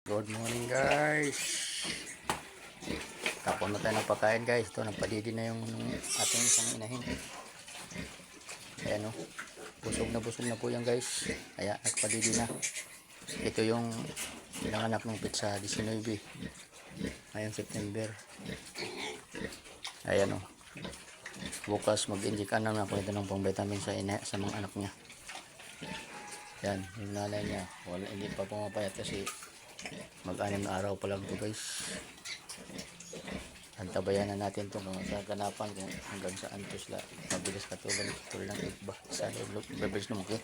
Good morning guys. Tapon na tayo ng pagkain guys. Ito, nagpadidi na yung ating isang inahin. Ayan o. Busog na po yan guys. Kaya nagpadidi na. Ito yung pinanganak ng pizza 19. Ngayon September. Ayan o. Bukas mag-inject na ako ito ng pang vitamin sa mga anak niya. Yan, yung nanay niya. Wala, hindi pa pumapayat kasi mag-anim na araw pa lang ito guys. Antabayan na natin ito kung sa ganapan kung hanggang saan ito sila mabilis katulad ng iba. Sa mabilis lumaki.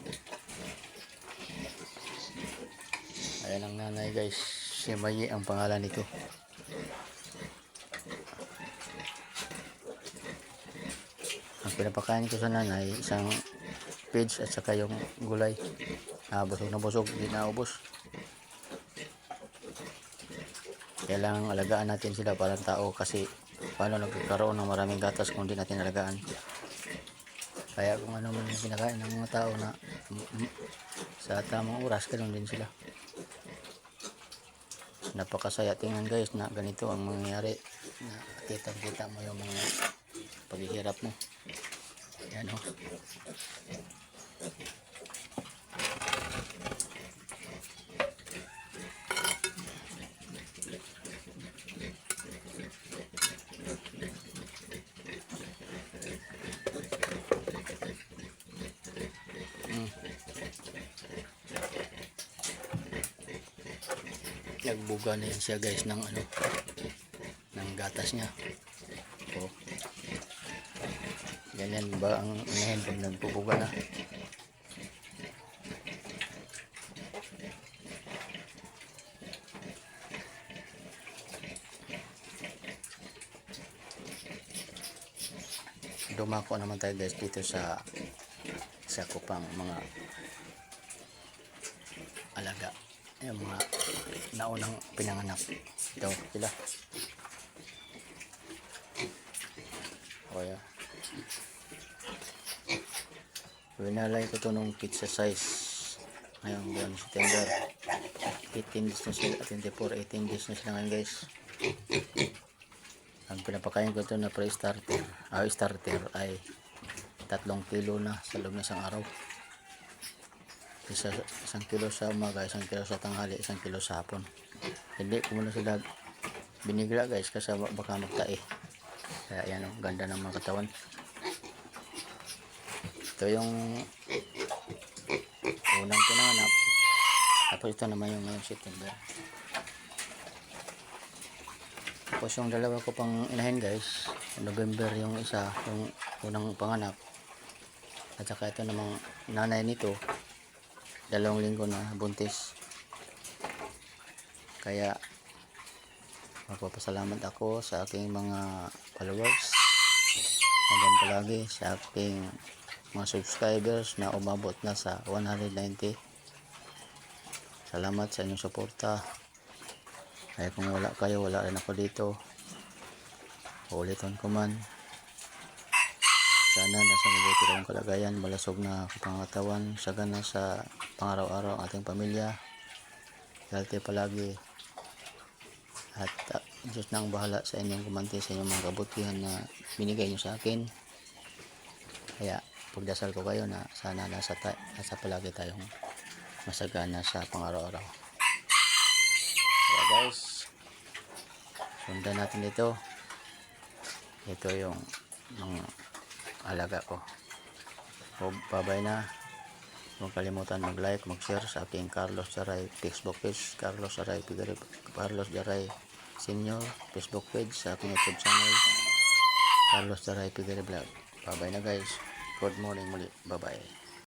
Ayan ang nanay guys. Si Mayi ang pangalan nito. Ang pinapakain ko sa nanay, isang pigs at saka yung gulay. Busog na busog, hindi na ubos. Kailangan alagaan natin sila parang tao kasi paano nagkakaroon ng maraming gatas kung hindi natin alagaan. Kaya kung ano man yung kinakain ng mga tao na sa tamang oras, ganoon din sila. Napakasaya tingnan guys na ganito ang mangyayari, na kita mo yung mga paghihirap mo. Yan o. Nagbuga na yan siya guys ng ng gatas niya. So, ganyan ba ang inahin pag nagbubuga na? Dumako naman tayo guys dito sa kupang mga alaga, yung mga naunang pinanganak. Ito sila. Kaya winalay ko ito nung pizza size ngayong buwan September. 18 days na sila, 24, 18 days na sila ngayon guys. Ang pinapakain ko ito na pre-starter ay 3 kilo na sa loob ng isang araw. Isang kilo sa umaga, 1 kilo sa tanghali, 1 kilo sa hapon. Hindi ko muna sila binigla guys kasi baka magtae. Kaya yan o, ganda ng mga katawan. Ito yung unang pinanganak. Tapos ito naman yung ngayong September. Tapos yung dalawa ko pang inahin guys, November yung isa, yung unang panganak. At saka ito namang nanay nito, 2 linggo na buntis. Kaya magpapasalamat ako sa aking mga followers hanggang palagi, sa aking mga subscribers na umabot na sa 190. Salamat sa inyong suporta. Kaya kung wala kayo, wala rin ako dito. Uulitin ko man, sana nasa mabuti kayong kalagayan, malasog na pangatawan, sagana sa pangaraw-araw ang ating pamilya. Healthy palagi. At Diyos na ang bahala sa inyong gumanti sa inyong mga kabutihan na binigay nyo sa akin. Kaya pagdasal ko kayo na sana nasa palagi tayong masagana sa pangaraw-araw. Kaya guys, sundan natin ito. Ito yung mga alaga ko. Bye-bye na. Huwag kalimutan mag-like, mag-share sa aking Carlos Jaray Facebook page, Carlos Jaray Senior Facebook page, sa aking YouTube channel, Carlos Jaray Pigare Vlog. Bye-bye na guys. Good morning muli. Bye-bye.